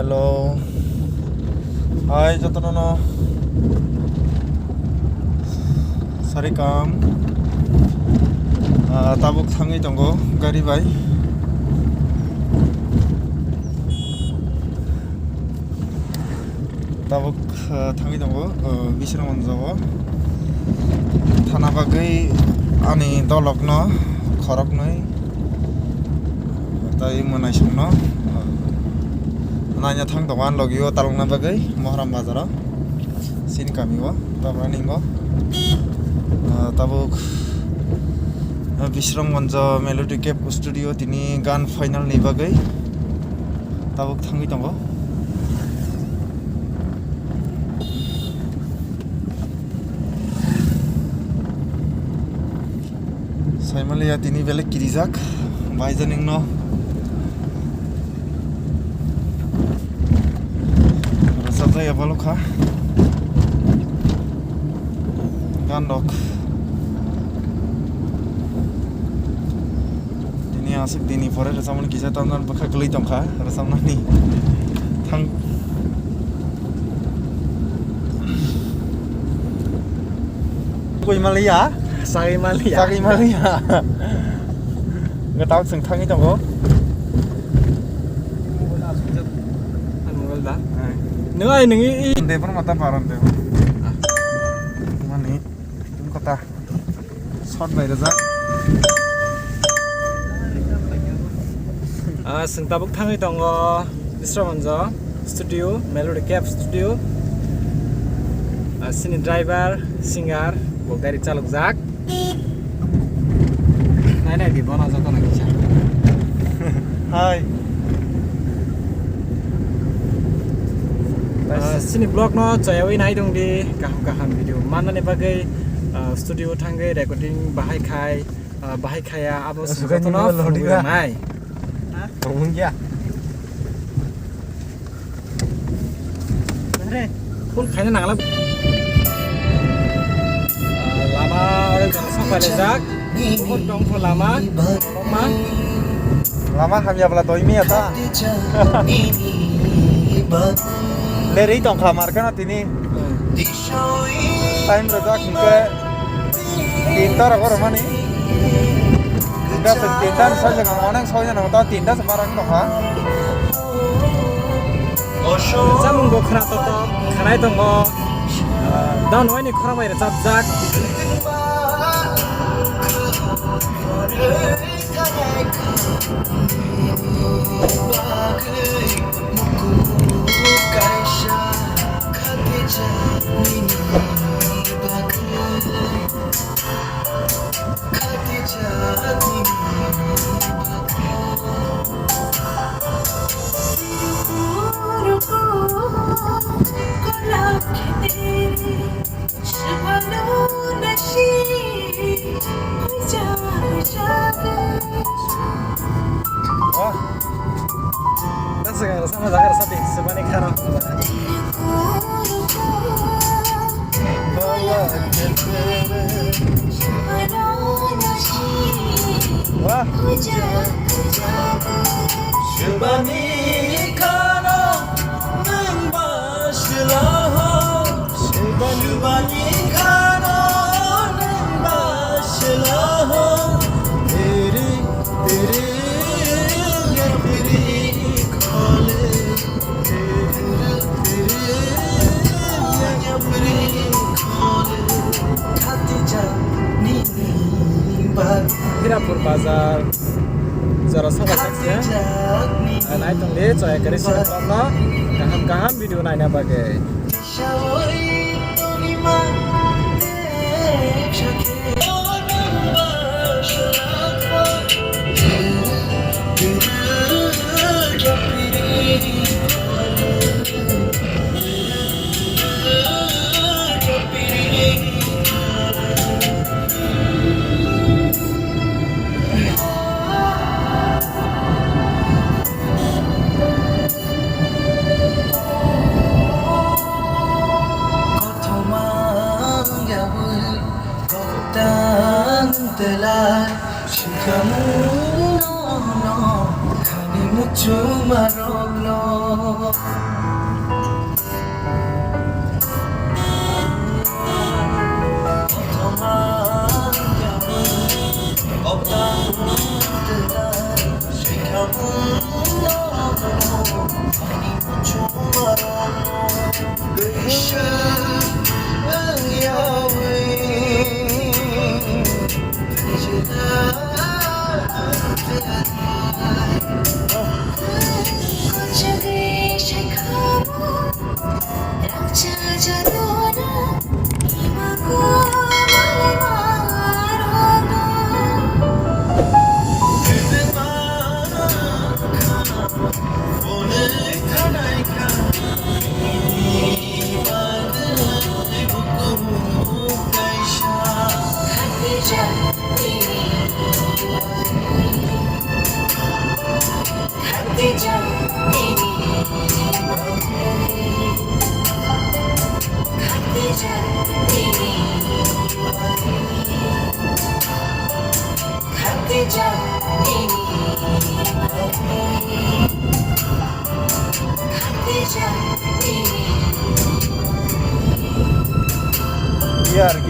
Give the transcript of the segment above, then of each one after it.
Hello. Hi, Jatanono. Sarikam. Tabuk thangi tongo gari bai. Tabuk thangi tongo bisra monjago. Thana bagai ani dolokno khoroknoi. Tai monai sungno. Nanya thang tongan logio talongna bagai mohram bazara. Sin kamiwa tabraningo. Tabuk Bisramgঞ্জ Melody Cap Studio tini gan final ni bagai tabuk thangi tongo Saimalia tini belek kirijak baijaningno rasajai abalukha gandok asik dini pore rasamon kisa tangan bakha glei tongkha rasamnani thang koi malia sagi malia ngatau sing thangi tongo anunggal da ngai ningi Debbarma mata Barun debo mani tum kota shot bai raja Tabuk thangi tongo Bisramgঞ্জ Studio Melody Cap Studio sini driver singer bo gari chalok jak nai di bana jato na kisha Hi sini blog no chayawai nai dong di kaham video manane bagai studio thangai recording bahai khaya abo sugato no nai Kwng ya. Bener. Pun kayaknya nangla. Lama orang jangan sampai lezak. Pun dong pun lama. Lama kami abla toy mi ata. Leri tong kamar kan atini. Time lezak hingga tinta rakor mana ni. Dah sekitar saja orang saja nak tahu tindak sebarang tu ha. Jamun go kena toto, kena itu go. Dah noy ni korang bayar cap. Wah, kan sekarang sama zakar sapi sebanyak haram. Wah, sebanyak haram membaslah, sebanyak haram membaslah. Hirapur bazar jara sama teksnya naik tunggu coy keris apa kaham video naiknya bagai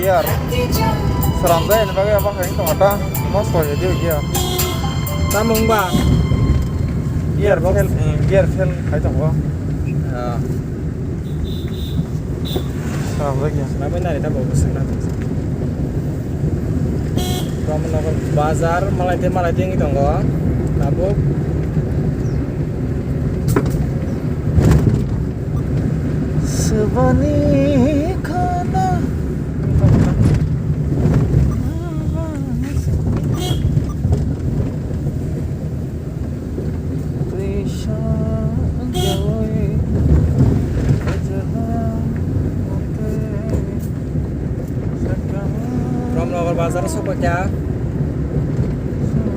Gear. Serambai ini pakai apa? Ini tomato, motor jadi gear. Tamung ba. Gear fail, kayak apa? Serambai gear. Serambai nari tak bagus senang. Kamu nak bazar malai dia itu enggak? Tabuk. Sebani kana. Ramnगर बाजार सौफैया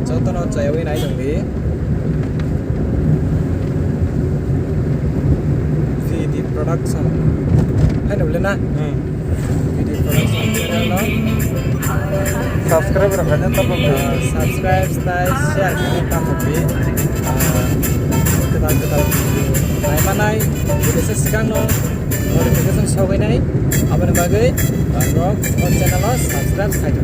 जतन जयवी नाय दंदि VD Production hay nổi lên na VD Production channel đó Subscribe rakanya tabuk. Subscribe, like, share kita hobi kita naik mana video sekarang no notification sogai naik apa nih bagai rock on channel lo subscribe saja.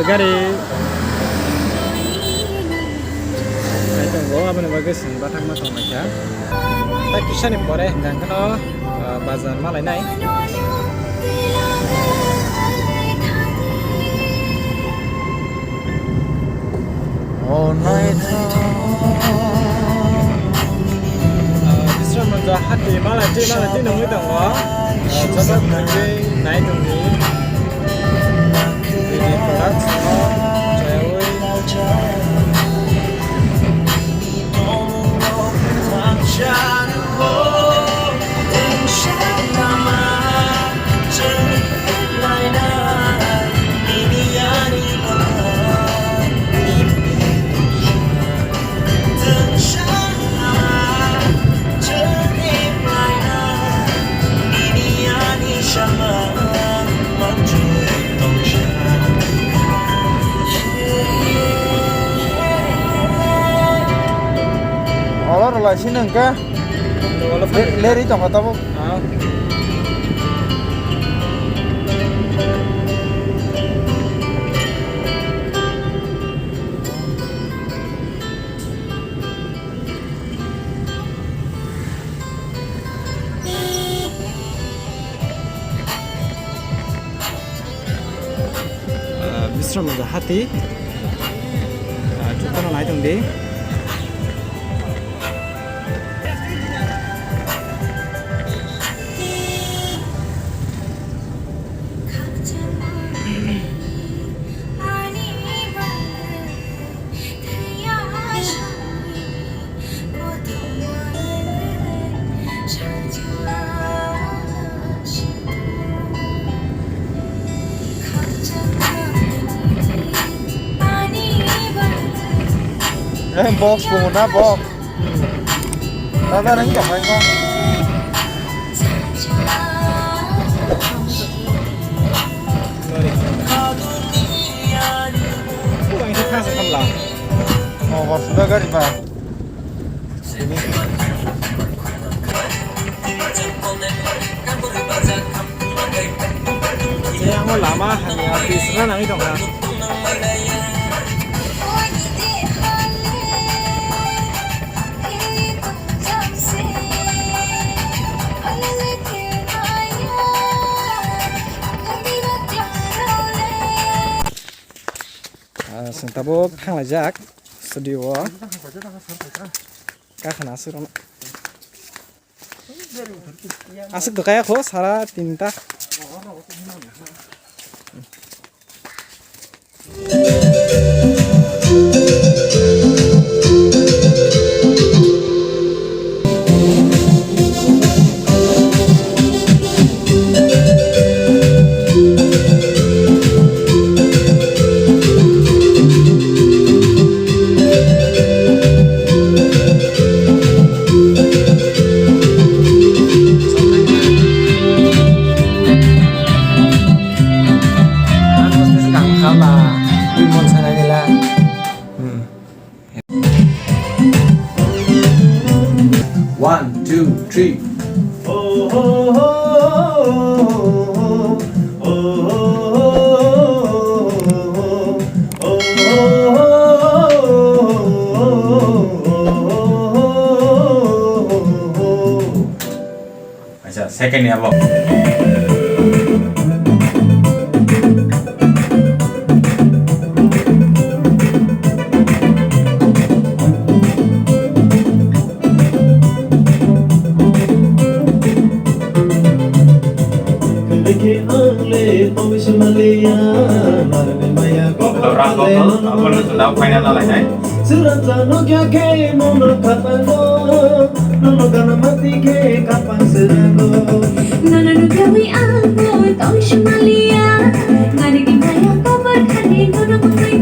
Gari itu gua apa nih bagus batang matang aja tak kisah nih boleh dan kalau bazar malai naik Oh night bisa menjahat di malai nunggu itu gua coba pergi naik tunggu ini produk semua lah sih nengka. Leri tong kata bu. Bisram ada hati. Kita naik dong deh. Box muna box. Tata nang kamay ko. Kurang itu kan sekamlah. Oh, box sudah gari pa. Sini. Yang mau lama hanya bisnya nang itu kan. Sentabo thang lajak studio kakana surana asik tuh kayak kok sara tinta One, two, three. अच्छा second ya Bob. Final lah ini. Serantano kya ke mono katano, nono gana mati ke kapan sedago. Nono nugawi aku tong shumalia, ngari di maya kabar kani nono mengai